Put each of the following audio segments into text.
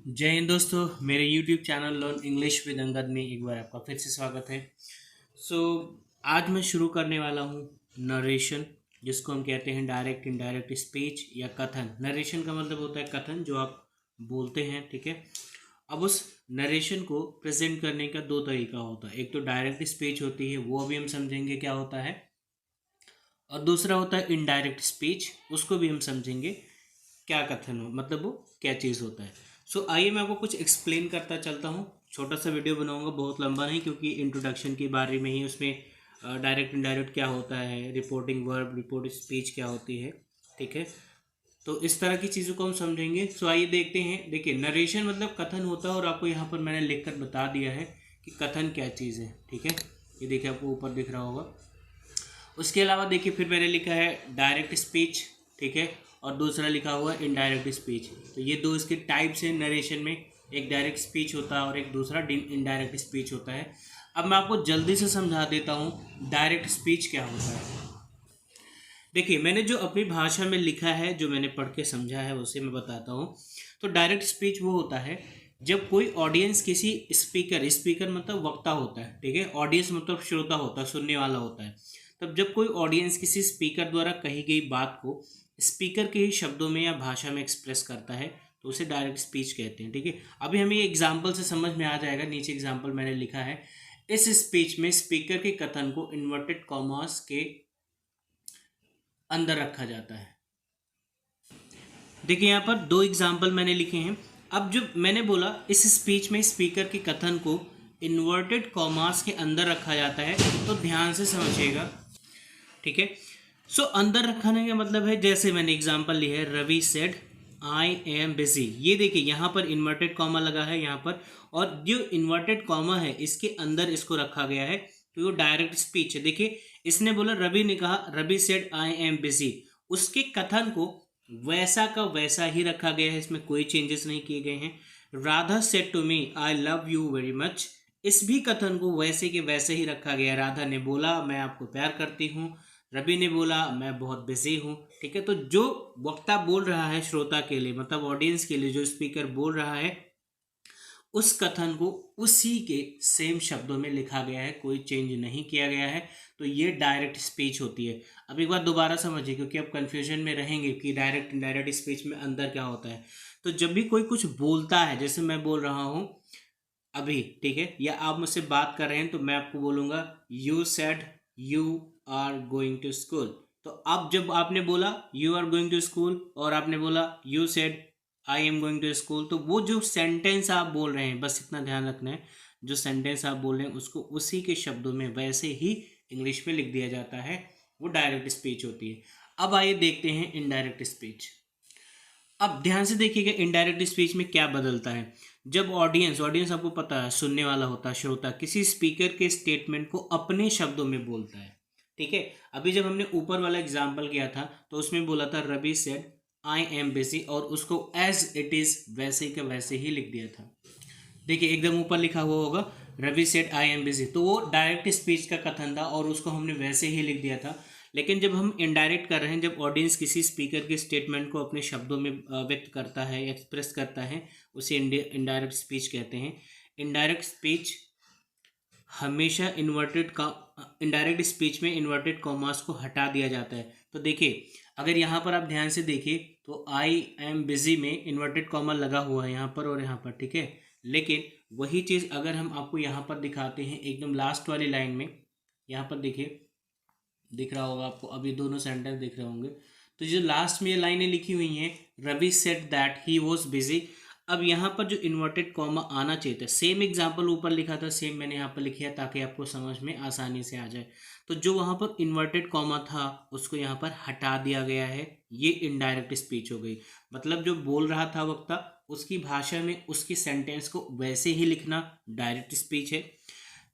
जय हिंद दोस्तों, मेरे YouTube channel learn English with Angad में एक बार आपका फिर से स्वागत है। सो आज मैं शुरू करने वाला हूँ नरेशन, जिसको हम कहते हैं डायरेक्ट इनडायरेक्ट स्पीच या कथन। नरेशन का मतलब होता है कथन, जो आप बोलते हैं, ठीक है। अब उस नरेशन को प्रेजेंट करने का दो तरीका होता है। एक तो डायरेक्ट स्पीच होती है, वो अभी हम समझेंगे क्या होता है, और दूसरा होता है इनडायरेक्ट स्पीच, उसको भी हम समझेंगे क्या कथन हो, मतलब वो क्या चीज़ होता है। सो आइए मैं आपको कुछ एक्सप्लेन करता चलता हूँ। छोटा सा वीडियो बनाऊंगा, बहुत लंबा नहीं, क्योंकि इंट्रोडक्शन के बारे में ही उसमें डायरेक्ट इनडायरेक्ट क्या होता है, रिपोर्टिंग वर्ब, रिपोर्ट स्पीच क्या होती है, ठीक है। तो इस तरह की चीज़ों को हम समझेंगे। सो आइए देखते हैं। देखिए, नरेशन मतलब कथन होता है, और आपको यहाँ पर मैंने लिख कर बता दिया है कि कथन क्या चीज़ है, ठीक है। ये देखिए, आपको ऊपर दिख रहा होगा। उसके अलावा देखिए, फिर मैंने लिखा है डायरेक्ट स्पीच, ठीक है, और दूसरा लिखा हुआ है इनडायरेक्ट स्पीच। तो ये दो इसके टाइप्स हैं नरेशन में। एक डायरेक्ट स्पीच होता है और एक दूसरा इनडायरेक्ट स्पीच होता है। अब मैं आपको जल्दी से समझा देता हूँ डायरेक्ट स्पीच क्या होता है। देखिए, मैंने जो अपनी भाषा में लिखा है, जो मैंने पढ़ के समझा है, उसे मैं बताता हूँ। तो डायरेक्ट स्पीच वो होता है जब कोई ऑडियंस किसी स्पीकर, स्पीकर मतलब वक्ता होता है, ठीक है, ऑडियंस मतलब श्रोता होता है, सुनने वाला होता है। तब जब कोई ऑडियंस किसी स्पीकर द्वारा कही गई बात को स्पीकर के ही शब्दों में या भाषा में एक्सप्रेस करता है, तो उसे डायरेक्ट स्पीच कहते हैं, ठीक है। अभी हमें ये एग्जाम्पल से समझ में आ जाएगा। नीचे एग्जाम्पल मैंने लिखा है। इस स्पीच में स्पीकर के कथन को इन्वर्टेड कॉमास के अंदर रखा जाता है। देखिए, यहाँ पर दो एग्जाम्पल मैंने लिखे हैं। अब जो मैंने बोला, इस स्पीच में स्पीकर के कथन को इन्वर्टेड कॉमास के अंदर रखा जाता है, तो ध्यान से समझिएगा, ठीक है। सो अंदर रखने का मतलब है, जैसे मैंने एग्जाम्पल लिया है, Ravi said I am busy. ये देखिए, यहाँ पर इन्वर्टेड कॉमा लगा है यहाँ पर, और जो इन्वर्टेड कॉमा है इसके अंदर इसको रखा गया है, तो ये डायरेक्ट स्पीच है। देखिए, इसने बोला, रवि ने कहा, Ravi said I am busy. उसके कथन को वैसा का वैसा ही रखा गया है, इसमें कोई चेंजेस नहीं किए गए हैं। Radha said to me I love you very much. इस भी कथन को वैसे के वैसे ही रखा गया। राधा ने बोला, मैं आपको प्यार करती हूँ। रवि ने बोला, मैं बहुत बिजी हूँ, ठीक है। तो जो वक्ता बोल रहा है श्रोता के लिए, मतलब ऑडियंस के लिए, जो स्पीकर बोल रहा है, उस कथन को उसी के सेम शब्दों में लिखा गया है, कोई चेंज नहीं किया गया है। तो ये डायरेक्ट स्पीच होती है। अब एक बार दोबारा समझिए, क्योंकि अब कंफ्यूजन में रहेंगे कि डायरेक्ट इनडायरेक्ट स्पीच में अंदर क्या होता है। तो जब भी कोई कुछ बोलता है, जैसे मैं बोल रहा हूँ अभी, ठीक है, या आप मुझसे बात कर रहे हैं, तो मैं आपको बोलूंगा, you said you are going to school. तो अब जब आपने बोला you are going to school, और आपने बोला you said I am going to school, तो वो जो सेंटेंस आप बोल रहे हैं, बस इतना ध्यान रखना है, जो सेंटेंस आप बोल रहे हैं उसको उसी के शब्दों में वैसे ही इंग्लिश में लिख दिया जाता है। वो डायरेक्ट स्पीच होती है। अब आइए देखते हैं इनडायरेक्ट स्पीच। अब ध्यान से देखिएगा, इनडायरेक्ट स्पीच में क्या बदलता है। जब ऑडियंस ऑडियंस आपको पता है, सुनने वाला होता है, श्रोता, किसी स्पीकर के स्टेटमेंट को अपने शब्दों में बोलता है, ठीक है। अभी जब हमने ऊपर वाला एग्जाम्पल किया था, तो उसमें बोला था, Ravi said I am busy, और उसको एज इट इज वैसे के वैसे ही लिख दिया था। देखिए, एकदम ऊपर लिखा हुआ होगा, Ravi said I am busy, तो वो डायरेक्ट स्पीच का कथन था, और उसको हमने वैसे ही लिख दिया था। लेकिन जब हम इनडायरेक्ट कर रहे हैं, जब ऑडियंस किसी स्पीकर के स्टेटमेंट को अपने शब्दों में व्यक्त करता है, एक्सप्रेस करता है, उसे इनडायरेक्ट स्पीच कहते हैं। इनडायरेक्ट स्पीच हमेशा इनडायरेक्ट स्पीच में इन्वर्टेड कॉमास को हटा दिया जाता है। तो देखिए, अगर यहाँ पर आप ध्यान से देखिए, तो आई एम बिजी में इन्वर्टेड कॉमा लगा हुआ है यहाँ पर और यहाँ पर, ठीक है। लेकिन वही चीज़ अगर हम आपको यहाँ पर दिखाते हैं, एकदम लास्ट वाली लाइन में, यहाँ पर देखिए, दिख रहा होगा आपको, अभी दोनों सेंटेंस दिख रहे होंगे। तो जो लास्ट में ये लाइनें लिखी हुई हैं, Ravi said that he was busy. अब यहाँ पर जो इन्वर्टेड कॉमा आना चाहिए था, सेम एग्जाम्पल ऊपर लिखा था, सेम मैंने यहाँ पर लिखा है, ताकि आपको समझ में आसानी से आ जाए। तो जो वहाँ पर इन्वर्टेड कॉमा था, उसको यहाँ पर हटा दिया गया है। ये इनडायरेक्ट स्पीच हो गई। मतलब जो बोल रहा था वक्ता, उसकी भाषा में उसकी सेंटेंस को वैसे ही लिखना डायरेक्ट स्पीच है।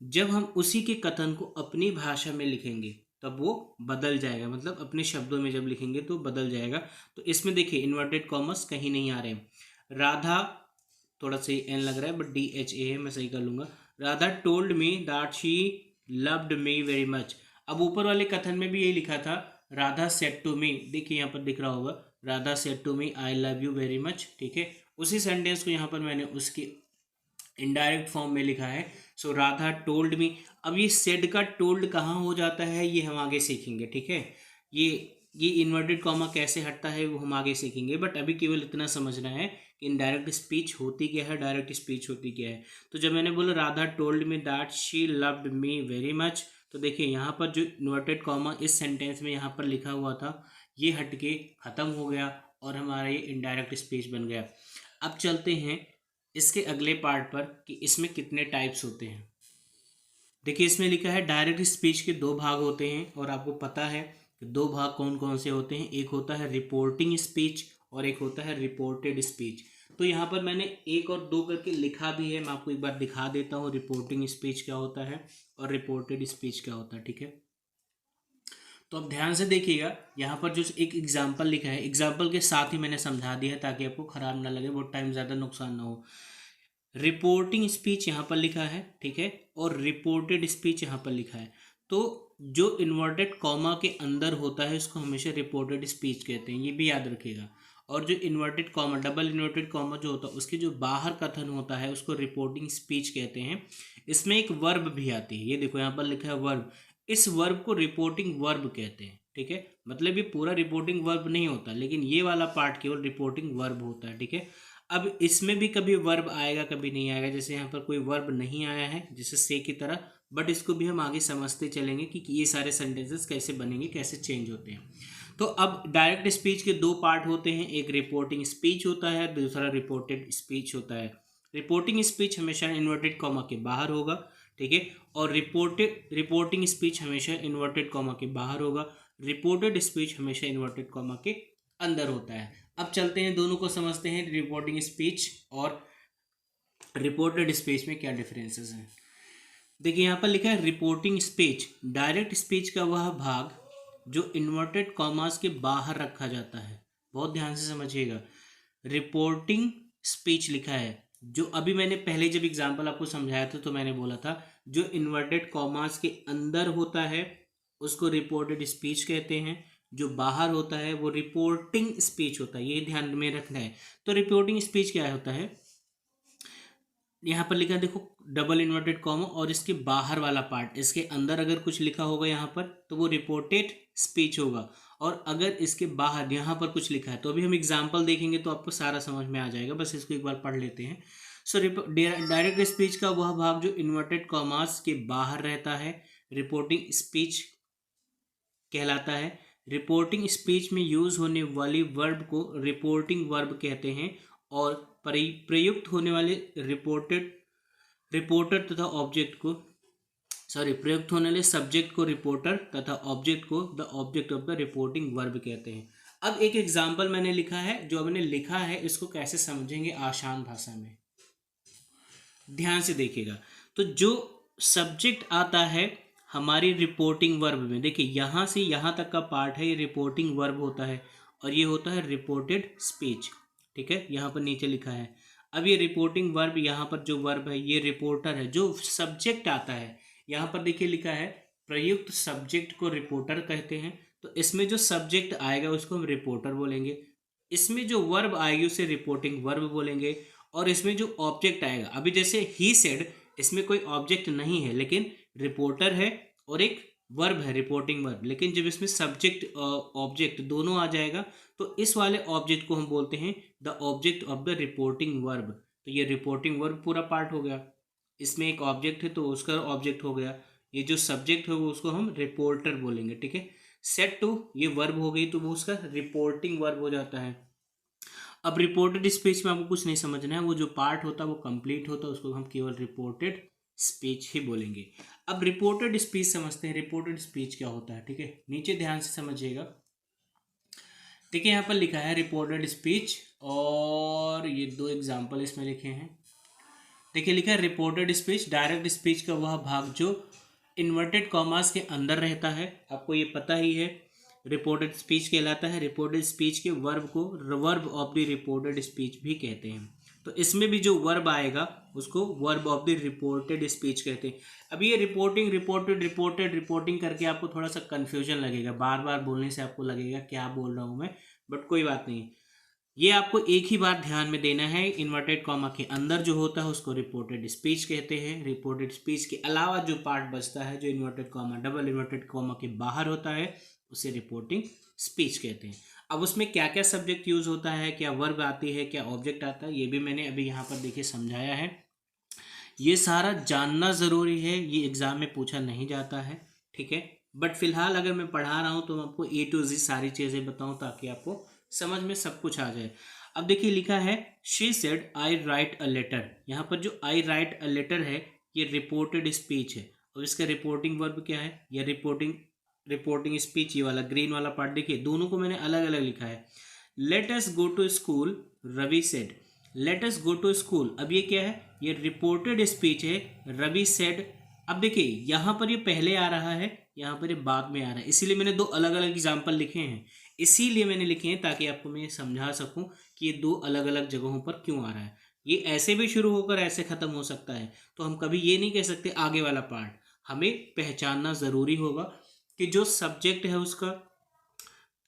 जब हम उसी के कथन को अपनी भाषा में लिखेंगे, तब वो बदल जाएगा, मतलब अपने शब्दों में जब लिखेंगे तो बदल जाएगा। तो इसमें देखिए, इन्वर्टेड कॉमर्स कहीं नहीं आ रहे हैं। राधा, थोड़ा सा एन लग रहा है, बट डी एच ए है, मैं सही कर लूंगा। Radha told me that she loved me very much. अब ऊपर वाले कथन में भी यही लिखा था, राधा सेड टू मी, देखिए यहाँ पर दिख रहा होगा, Radha said to me I love you very much, ठीक है। उसी सेंटेंस को यहाँ पर मैंने उसकी इनडायरेक्ट फॉर्म में लिखा है। सो राधा टोल्ड मी। अब ये सेड का टोल्ड कहाँ हो जाता है ये हम आगे सीखेंगे, ठीक है। ये इन्वर्टेड कॉमा कैसे हटता है वो हम आगे सीखेंगे, बट अभी केवल इतना समझना है कि इनडायरेक्ट स्पीच होती क्या है, डायरेक्ट स्पीच होती क्या है। तो जब मैंने बोला Radha told me that she loved me very much, तो देखिए यहाँ पर जो इन्वर्टेड कॉमा इस सेंटेंस में यहाँ पर लिखा हुआ था ये हट के ख़त्म हो गया और हमारा ये इनडायरेक्ट स्पीच बन गया। अब चलते हैं इसके अगले पार्ट पर कि इसमें कितने टाइप्स होते हैं। देखिए इसमें लिखा है डायरेक्ट स्पीच के दो भाग होते हैं, और आपको पता है कि दो भाग कौन कौन से होते हैं। एक होता है रिपोर्टिंग स्पीच और एक होता है रिपोर्टेड स्पीच। तो यहाँ पर मैंने 1 और 2 करके लिखा भी है, मैं आपको एक बार दिखा देता हूँ रिपोर्टिंग स्पीच क्या होता है और रिपोर्टेड स्पीच क्या होता है, ठीक है। तो अब ध्यान से देखिएगा, यहाँ पर जो एक एग्जाम्पल लिखा है, एग्जाम्पल के साथ ही मैंने समझा दिया है ताकि आपको ख़राब ना लगे, बहुत टाइम ज़्यादा नुकसान ना हो। रिपोर्टिंग स्पीच यहाँ पर लिखा है, ठीक है, और रिपोर्टेड स्पीच यहाँ पर लिखा है। तो जो इन्वर्टेड कॉमा के अंदर होता है उसको हमेशा रिपोर्टेड स्पीच कहते हैं, ये भी याद रखिएगा। और जो inverted comma, double inverted comma जो होता है उसके जो बाहर कथन होता है उसको रिपोर्टिंग स्पीच कहते हैं। इसमें एक वर्ब भी आती है, ये देखो यहाँ पर लिखा है वर्ब, इस वर्ब को रिपोर्टिंग वर्ब कहते हैं, ठीक है। मतलब ये पूरा रिपोर्टिंग वर्ब नहीं होता, लेकिन ये वाला पार्ट केवल रिपोर्टिंग वर्ब होता है, ठीक है। अब इसमें भी कभी वर्ब आएगा कभी नहीं आएगा, जैसे यहाँ पर कोई वर्ब नहीं आया है जैसे से की तरह, बट इसको भी हम आगे समझते चलेंगे कि ये सारे सेंटेंसेस कैसे बनेंगे, कैसे चेंज होते हैं। तो अब डायरेक्ट स्पीच के दो पार्ट होते हैं, एक रिपोर्टिंग स्पीच होता है, दूसरा रिपोर्टेड स्पीच होता है। रिपोर्टिंग स्पीच हमेशा इन्वर्टेड कॉमा के बाहर होगा, ठीक है, और रिपोर्टिंग स्पीच हमेशा इन्वर्टेड कॉमा के बाहर होगा। रिपोर्टेड स्पीच हमेशा इन्वर्टेड कॉमा के अंदर होता है। अब चलते हैं दोनों को समझते हैं, रिपोर्टिंग स्पीच और रिपोर्टेड स्पीच में क्या डिफरेंसेस हैं। देखिए यहाँ पर लिखा है रिपोर्टिंग स्पीच, डायरेक्ट स्पीच का वह भाग जो इन्वर्टेड कॉमास के बाहर रखा जाता है। बहुत ध्यान से समझिएगा, रिपोर्टिंग स्पीच लिखा है, जो अभी मैंने पहले जब एग्जांपल आपको समझाया था तो मैंने बोला था जो इन्वर्टेड कॉमास के अंदर होता है उसको रिपोर्टेड स्पीच कहते हैं, जो बाहर होता है वो रिपोर्टिंग स्पीच होता है, ये ध्यान में रखना है। तो रिपोर्टिंग स्पीच क्या होता है, यहाँ पर लिखा है देखो डबल इन्वर्टेड कॉमा और इसके बाहर वाला पार्ट, इसके अंदर अगर कुछ लिखा होगा यहाँ पर तो वो रिपोर्टेड स्पीच होगा, और अगर इसके बाहर यहाँ पर कुछ लिखा है तो अभी हम एग्जांपल देखेंगे तो आपको सारा समझ में आ जाएगा, बस इसको एक बार पढ़ लेते हैं। सो डायरेक्ट स्पीच का वह भाग जो इन्वर्टेड कॉमास के बाहर रहता है रिपोर्टिंग स्पीच कहलाता है। रिपोर्टिंग स्पीच में यूज होने वाली वर्ब को रिपोर्टिंग वर्ब कहते हैं, और प्रयुक्त होने वाले रिपोर्टर तथा ऑब्जेक्ट को प्रयुक्त होने वाले सब्जेक्ट को रिपोर्टर तथा ऑब्जेक्ट को the object of the reporting verb कहते हैं। अब एक एग्जांपल मैंने लिखा है, जो मैंने लिखा है इसको कैसे समझेंगे आसान भाषा में, ध्यान से देखिएगा। तो जो सब्जेक्ट आता है हमारी रिपोर्टिंग वर्ब में, देखिए यहाँ से यहाँ तक का पार्ट है ये रिपोर्टिंग वर्ब होता है, और ये होता है रिपोर्टेड स्पीच, ठीक है, यहाँ पर नीचे लिखा है। अब ये रिपोर्टिंग वर्ब, यहाँ पर जो वर्ब है ये रिपोर्टर है। जो सब्जेक्ट आता है यहाँ पर देखिए लिखा है प्रयुक्त सब्जेक्ट को रिपोर्टर कहते हैं, तो इसमें जो सब्जेक्ट आएगा उसको हम रिपोर्टर बोलेंगे, इसमें जो वर्ब आएगी उसे रिपोर्टिंग वर्ब बोलेंगे, और इसमें जो ऑब्जेक्ट आएगा, अभी जैसे ही सेड इसमें कोई ऑब्जेक्ट नहीं है लेकिन रिपोर्टर है और एक वर्ब है रिपोर्टिंग वर्ब, लेकिन जब इसमें सब्जेक्ट ऑब्जेक्ट दोनों आ जाएगा तो इस वाले ऑब्जेक्ट को हम बोलते हैं the object of the reporting verb. तो ये रिपोर्टिंग वर्ब पूरा पार्ट हो गया, इसमें एक ऑब्जेक्ट है तो उसका ऑब्जेक्ट हो गया, ये जो सब्जेक्ट है वो उसको हम रिपोर्टर बोलेंगे, ठीक है। सेट टू ये वर्ब हो गई तो वो उसका रिपोर्टिंग वर्ब हो जाता है। अब रिपोर्टेड स्पीच में आपको कुछ नहीं समझना है, वो जो पार्ट होता है वो कंप्लीट होता है, उसको हम केवल रिपोर्टेड स्पीच ही बोलेंगे। अब रिपोर्टेड स्पीच समझते हैं, रिपोर्टेड स्पीच क्या होता है, ठीक है, नीचे ध्यान से समझिएगा। देखिए यहाँ पर लिखा है रिपोर्टेड स्पीच, और ये दो एग्जाम्पल इसमें लिखे हैं। देखिए लिखा है रिपोर्टेड स्पीच, डायरेक्ट स्पीच का वह भाग जो इन्वर्टेड कॉमास के अंदर रहता है, आपको ये पता ही है रिपोर्टेड स्पीच कहलाता है। रिपोर्टेड स्पीच के वर्ब को verb of the reported speech भी कहते हैं। तो इसमें भी जो वर्ब आएगा उसको verb of the reported speech कहते हैं। अब ये रिपोर्टिंग करके आपको थोड़ा सा कन्फ्यूजन लगेगा, बार बार बोलने से आपको लगेगा क्या बोल रहा हूँ मैं, बट कोई बात नहीं। ये आपको एक ही बात ध्यान में देना है, इन्वर्टेड कॉमा के अंदर जो होता है उसको रिपोर्टेड स्पीच कहते हैं। रिपोर्टेड स्पीच के अलावा जो पार्ट बचता है, जो inverted comma double inverted comma के बाहर होता है, उसे रिपोर्टिंग स्पीच कहते हैं। अब उसमें क्या क्या सब्जेक्ट यूज होता है, क्या वर्ब आती है, क्या ऑब्जेक्ट आता है, ये भी मैंने अभी यहाँ पर देखिए समझाया है। ये सारा जानना ज़रूरी है, ये एग्ज़ाम में पूछा नहीं जाता है, ठीक है। बट फिलहाल अगर मैं पढ़ा रहा हूँ तो मैं आपको A to Z सारी चीज़ें बताऊँ ताकि आपको समझ में सब कुछ आ जाए। अब देखिए लिखा है she said I write a letter. यहाँ पर जो आई राइट अ लेटर है ये रिपोर्टेड स्पीच है, और इसका रिपोर्टिंग वर्ब क्या है, ये रिपोर्टिंग स्पीच, ये वाला ग्रीन वाला पार्ट देखिए, दोनों को मैंने अलग अलग लिखा है। Let us go to school, Ravi said. Let us go to school, अब ये क्या है, ये रिपोर्टेड स्पीच है, रवि सेड। अब देखिए यहाँ पर ये पहले आ रहा है, यहाँ पर ये बाद में आ रहा है, इसीलिए मैंने दो अलग अलग एग्जाम्पल लिखे हैं। इसीलिए मैंने लिखे हैं ताकि आपको मैं समझा सकूं कि ये दो अलग अलग जगहों पर क्यों आ रहा है। ये ऐसे भी शुरू होकर ऐसे खत्म हो सकता है, तो हम कभी ये नहीं कह सकते आगे वाला पार्ट। हमें पहचानना ज़रूरी होगा कि जो सब्जेक्ट है उसका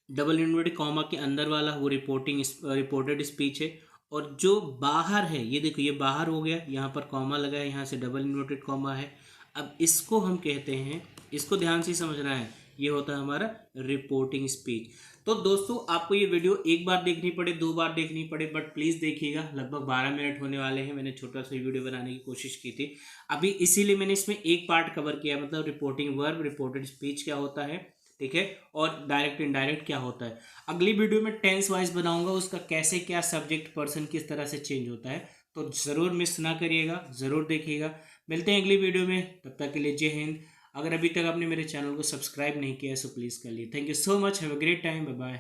डबल इन्वर्टेड कॉमा के अंदर वाला वो रिपोर्टेड स्पीच है, और जो बाहर है ये देखो, ये बाहर हो गया, यहाँ पर कॉमा लगा है, यहाँ से डबल इन्वर्टेड कॉमा है। अब इसको हम कहते हैं, इसको ध्यान से समझना है, ये होता है हमारा रिपोर्टिंग स्पीच। तो दोस्तों आपको ये वीडियो एक बार देखनी पड़े, दो बार देखनी पड़े, बट प्लीज़ देखिएगा। लगभग 12 मिनट होने वाले हैं, मैंने छोटा सा वीडियो बनाने की कोशिश की थी अभी, इसीलिए मैंने इसमें एक पार्ट कवर किया, मतलब रिपोर्टिंग वर्ब, रिपोर्टेड स्पीच क्या होता है, ठीक है, और डायरेक्ट इनडायरेक्ट क्या होता है। अगली वीडियो में टेंस वाइज बनाऊंगा, उसका कैसे क्या सब्जेक्ट पर्सन किस तरह से चेंज होता है, तो ज़रूर मिस ना करिएगा, ज़रूर देखिएगा। मिलते हैं अगली वीडियो में, तब तक के लिए जय हिंद। अगर अभी तक आपने मेरे चैनल को सब्सक्राइब नहीं किया है सो प्लीज़ कर लिए। Thank you so much, have a great time, bye bye.